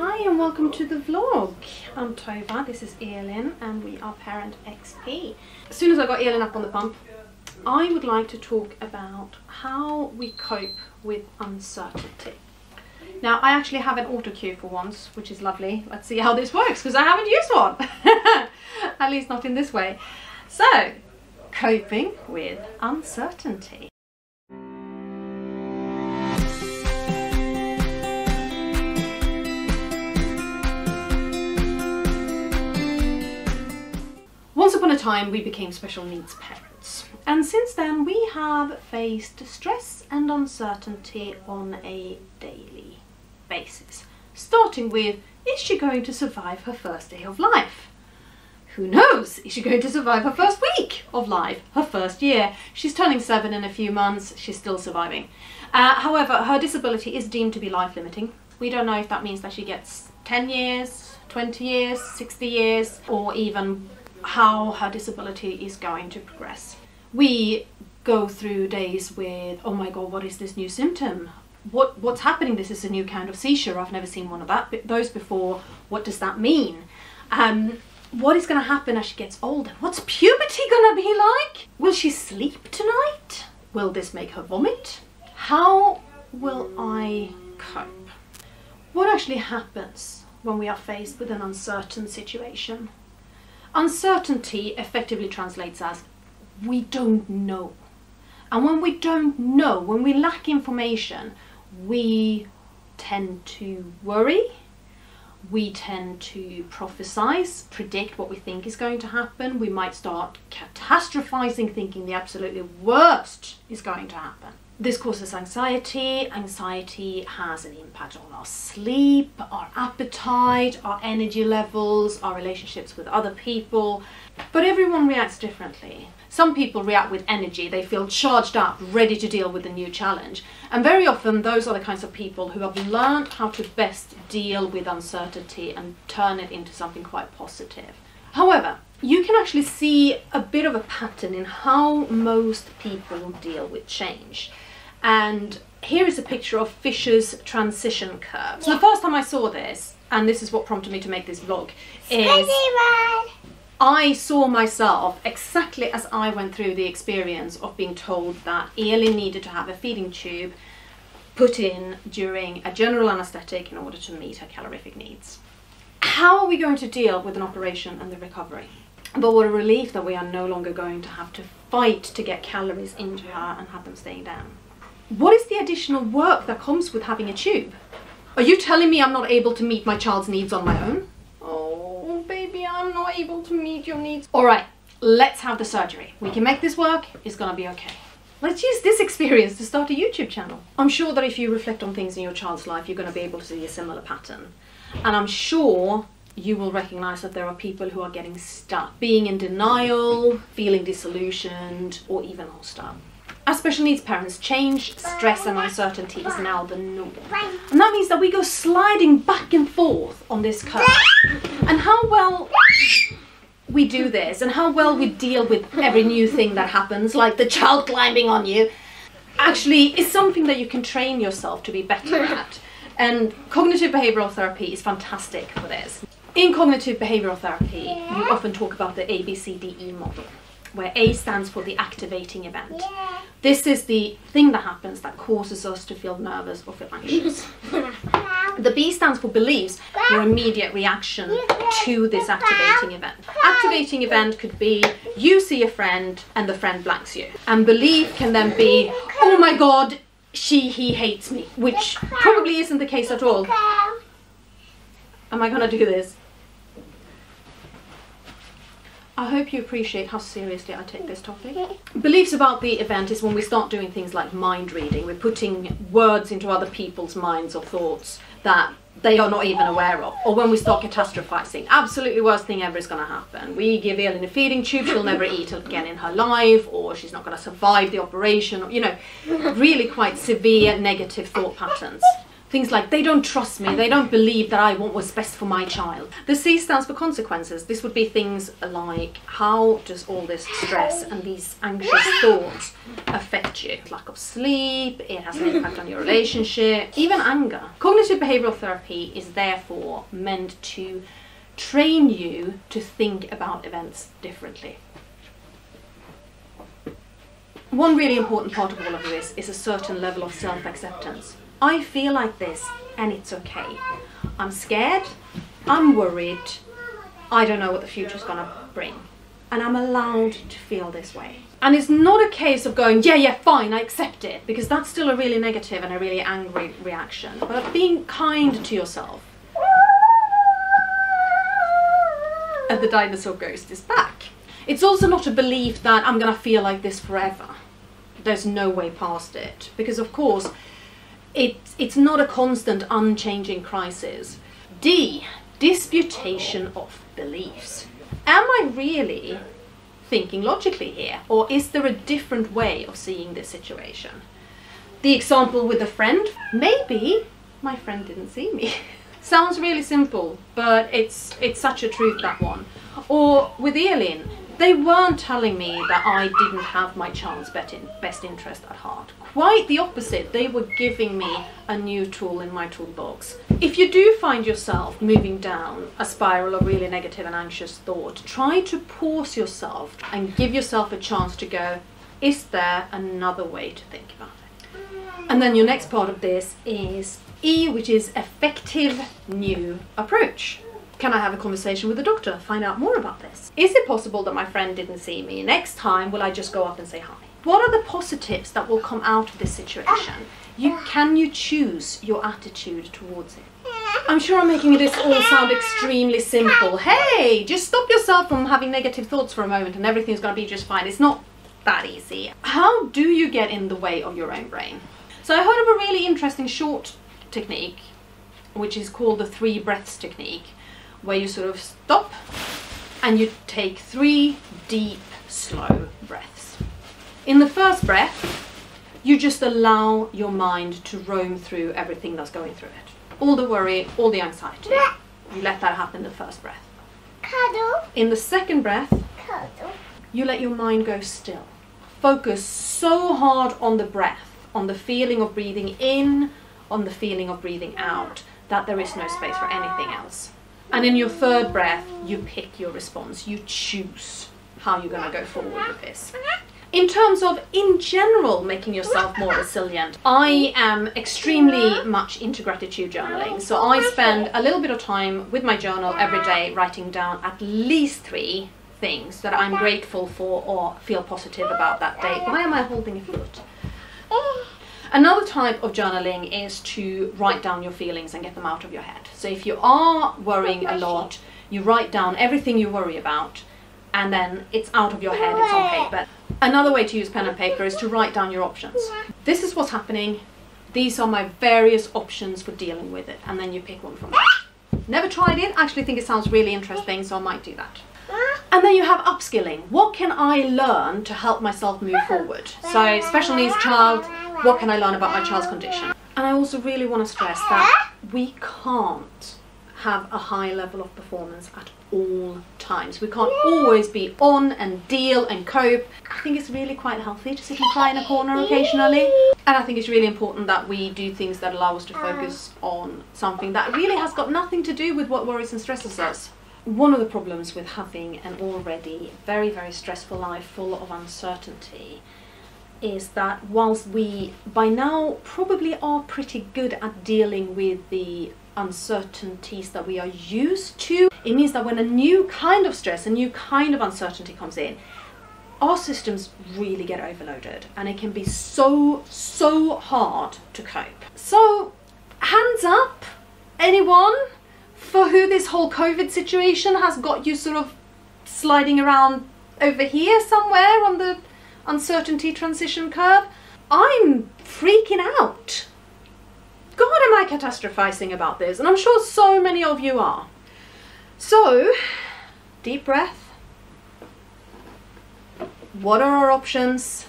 Hi and welcome to the vlog. I'm Tova, this is Elin and we are ParentXP. As soon as I got Elin up on the pump, I would like to talk about how we cope with uncertainty. Now I actually have an auto cue for once, which is lovely. Let's see how this works because I haven't used one. At least not in this way. So, coping with uncertainty. Once upon a time we became special needs parents, and since then we have faced stress and uncertainty on a daily basis. Starting with, is she going to survive her first day of life? Who knows? Is she going to survive her first week of life? Her first year? She's turning 7 in a few months, she's still surviving. However, her disability is deemed to be life-limiting. We don't know if that means that she gets 10 years, 20 years, 60 years, or even how her disability is going to progress. We go through days with, oh my god, what is this new symptom? What's happening? This is a new kind of seizure. I've never seen one of those before. What does that mean? What is going to happen as she gets older? What's puberty going to be like? Will she sleep tonight? Will this make her vomit? How will I cope? What actually happens when we are faced with an uncertain situation? Uncertainty effectively translates as we don't know. And when we don't know, when we lack information, we tend to worry, we tend to prophesize, predict what we think is going to happen. We might start catastrophizing, thinking the absolutely worst is going to happen. This causes anxiety. Anxiety has an impact on our sleep, our appetite, our energy levels, our relationships with other people. But everyone reacts differently. Some people react with energy. They feel charged up, ready to deal with a new challenge. And very often those are the kinds of people who have learned how to best deal with uncertainty and turn it into something quite positive. However, you can actually see a bit of a pattern in how most people deal with change. And here is a picture of Fisher's transition curve. So the first time I saw this, and this is what prompted me to make this vlog, is I saw myself exactly as I went through the experience of being told that Elin needed to have a feeding tube put in during a general anaesthetic in order to meet her calorific needs. How are we going to deal with an operation and the recovery? But what a relief that we are no longer going to have to fight to get calories into her and have them staying down. What is the additional work that comes with having a tube? Are you telling me I'm not able to meet my child's needs on my own? Oh, baby, I'm not able to meet your needs. All right, let's have the surgery. We can make this work. It's gonna be okay. Let's use this experience to start a YouTube channel. I'm sure that if you reflect on things in your child's life, you're gonna be able to see a similar pattern. And I'm sure you will recognize that there are people who are getting stuck, being in denial, feeling disillusioned, or even hostile. As special needs parents, change, stress and uncertainty is now the norm. And that means that we go sliding back and forth on this curve. And how well we do this and how well we deal with every new thing that happens, like the child climbing on you, actually is something that you can train yourself to be better at. And cognitive behavioural therapy is fantastic for this. In cognitive behavioural therapy, you often talk about the ABCDE model, where A stands for the activating event. This is the thing that happens that causes us to feel nervous or feel anxious. The B stands for beliefs, your immediate reaction to this activating event. Activating event could be you see a friend and the friend blanks you. And belief can then be, oh my god, he hates me, which probably isn't the case at all. Am I gonna do this? I hope you appreciate how seriously I take this topic. Beliefs about the event is when we start doing things like mind reading. We're putting words into other people's minds or thoughts that they are not even aware of. Or when we start catastrophizing. Absolutely worst thing ever is going to happen. We give Elin a feeding tube, she'll never eat again in her life, or she's not going to survive the operation. Or, you know, really quite severe negative thought patterns. Things like, they don't trust me, they don't believe that I want what's best for my child. The C stands for consequences. This would be things like, how does all this stress and these anxious thoughts affect you? Lack of sleep, it has an impact on your relationship, even anger. Cognitive behavioural therapy is therefore meant to train you to think about events differently. One really important part of all of this is a certain level of self-acceptance. I feel like this and it's okay. I'm scared, I'm worried, I don't know what the future's gonna bring. And I'm allowed to feel this way. And it's not a case of going, yeah, fine, I accept it, because that's still a really negative and a really angry reaction. But being kind to yourself. And the dinosaur ghost is back. It's also not a belief that I'm gonna feel like this forever. There's no way past it. Because of course, it's not a constant, unchanging crisis. D, disputation of beliefs. Am I really thinking logically here? Or is there a different way of seeing this situation? The example with a friend, maybe my friend didn't see me. Sounds really simple, but it's such a truth, that one. Or with Eileen, they weren't telling me that I didn't have my child's best interest at heart. Quite the opposite, they were giving me a new tool in my toolbox. If you do find yourself moving down a spiral of really negative and anxious thought, try to pause yourself and give yourself a chance to go, is there another way to think about it? And then your next part of this is E, which is effective new approach. Can I have a conversation with the doctor? Find out more about this. Is it possible that my friend didn't see me? Next time, will I just go up and say hi? What are the positives that will come out of this situation? Can you choose your attitude towards it? I'm sure I'm making this all sound extremely simple. Hey, just stop yourself from having negative thoughts for a moment and everything's going to be just fine. It's not that easy. How do you get in the way of your own brain? So I heard of a really interesting short technique, which is called the 3 breaths technique, where you sort of stop and you take 3 deep, slow breaths. In the first breath, you just allow your mind to roam through everything that's going through it. All the worry, all the anxiety. You let that happen in the first breath. In the second breath, you let your mind go still. Focus so hard on the breath, on the feeling of breathing in, on the feeling of breathing out, that there is no space for anything else. And in your third breath, you pick your response. You choose how you're going to go forward with this. In terms of, in general, making yourself more resilient, I am extremely much into gratitude journaling. So I spend a little bit of time with my journal every day writing down at least 3 things that I'm grateful for or feel positive about that day. Why am I holding a foot? Another type of journaling is to write down your feelings and get them out of your head. So if you are worrying a lot, you write down everything you worry about and then it's out of your head, it's on paper. Another way to use pen and paper is to write down your options. This is what's happening. These are my various options for dealing with it. And then you pick one from there. Never tried it, actually think it sounds really interesting, so I might do that. And then you have upskilling. What can I learn to help myself move forward? So special needs child, what can I learn about my child's condition? And I also really want to stress that we can't have a high level of performance at all times. We can't always be on and deal and cope. I think it's really quite healthy to sit and cry in a corner occasionally. And I think it's really important that we do things that allow us to focus on something that really has got nothing to do with what worries and stresses us. One of the problems with having an already very, very stressful life full of uncertainty is that whilst we by now probably are pretty good at dealing with the uncertainties that we are used to, it means that when a new kind of stress, a new kind of uncertainty comes in, our systems really get overloaded and it can be so hard to cope. So hands up, anyone for who this whole COVID situation has got you sort of sliding around over here somewhere on the uncertainty transition curve? I'm freaking out. God, am I catastrophizing about this? And I'm sure so many of you are. So, deep breath. What are our options?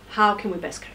How can we best cope?